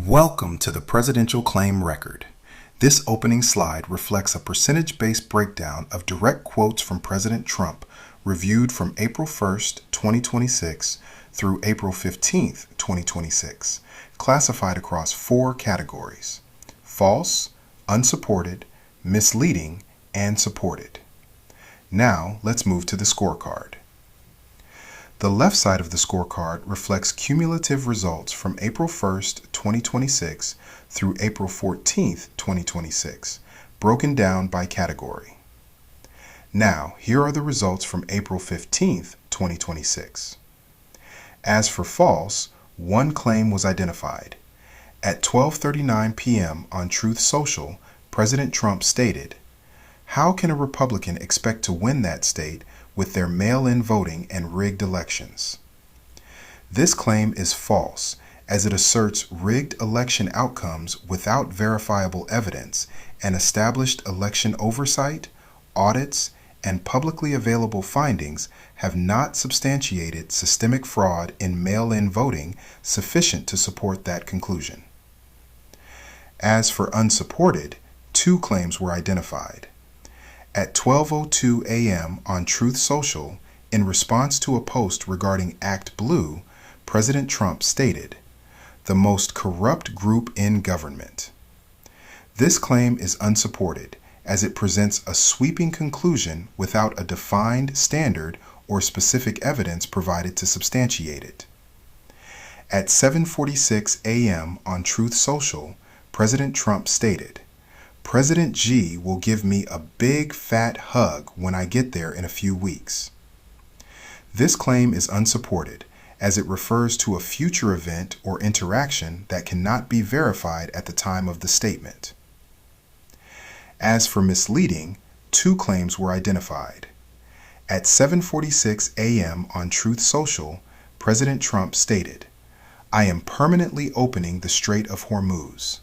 Welcome to the Presidential Claim Record. This opening slide reflects a percentage-based breakdown of direct quotes from President Trump reviewed from April 1st, 2026 through April 15th, 2026, classified across 4 categories: false, unsupported, misleading, and supported. Now, let's move to the scorecard. The left side of the scorecard reflects cumulative results from April 1st, 2026 through April 14th, 2026, broken down by category. Now, here are the results from April 15th, 2026. As for false, 1 claim was identified. At 12:39 p.m. on Truth Social, President Trump stated, "How can a Republican expect to win that state with their mail-in voting and rigged elections?" This claim is false, as it asserts rigged election outcomes without verifiable evidence, and established election oversight, audits, and publicly available findings have not substantiated systemic fraud in mail-in voting sufficient to support that conclusion. As for unsupported, 2 claims were identified. At 12:02 a.m. on Truth Social, in response to a post regarding ActBlue, President Trump stated, "The most corrupt group in government." This claim is unsupported, as it presents a sweeping conclusion without a defined standard or specific evidence provided to substantiate it. At 7:46 a.m. on Truth Social, President Trump stated, "President G will give me a big fat hug when I get there in a few weeks." This claim is unsupported, as it refers to a future event or interaction that cannot be verified at the time of the statement. As for misleading, 2 claims were identified. At 7:46 a.m. on Truth Social, President Trump stated, "I am permanently opening the Strait of Hormuz."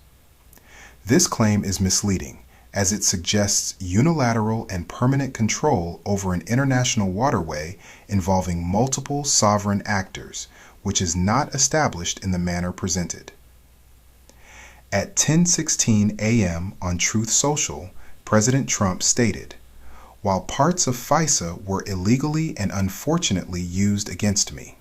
This claim is misleading, as it suggests unilateral and permanent control over an international waterway involving multiple sovereign actors, which is not established in the manner presented. At 10:16 a.m. on Truth Social, President Trump stated, "While parts of FISA were illegally and unfortunately used against me."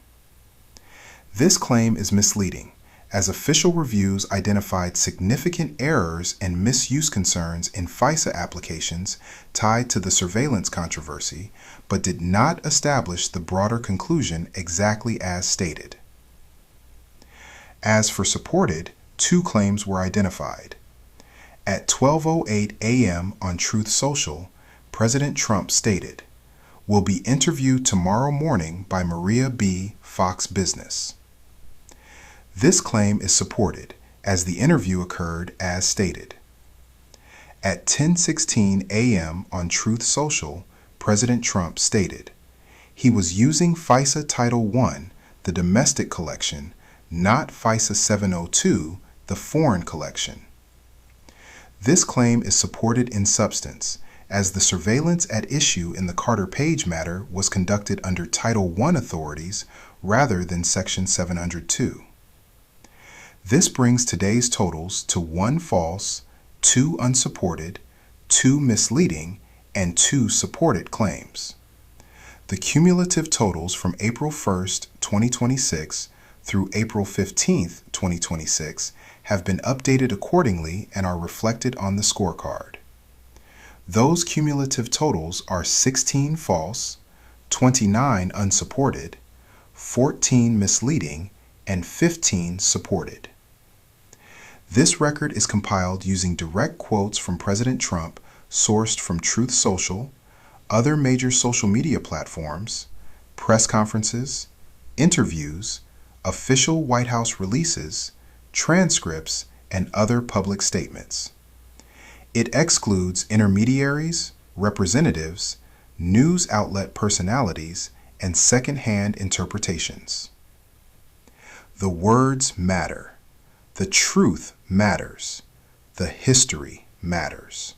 This claim is misleading, as official reviews identified significant errors and misuse concerns in FISA applications tied to the surveillance controversy, but did not establish the broader conclusion exactly as stated. As for supported, 2 claims were identified. At 12:08 a.m. on Truth Social, President Trump stated, "Will be interviewed tomorrow morning by Maria B., Fox Business." This claim is supported, as the interview occurred as stated. At 10:16 a.m. on Truth Social, President Trump stated, "He was using FISA Title I, the domestic collection, not FISA 702, the foreign collection." This claim is supported in substance, as the surveillance at issue in the Carter Page matter was conducted under Title I authorities rather than Section 702. This brings today's totals to 1 false, 2 unsupported, 2 misleading, and 2 supported claims. The cumulative totals from April 1st, 2026 through April 15th, 2026 have been updated accordingly and are reflected on the scorecard. Those cumulative totals are 16 false, 29 unsupported, 14 misleading, and 15 supported. This record is compiled using direct quotes from President Trump sourced from Truth Social, other major social media platforms, press conferences, interviews, official White House releases, transcripts, and other public statements. It excludes intermediaries, representatives, news outlet personalities, and second-hand interpretations. The words matter. The truth matters. The history matters.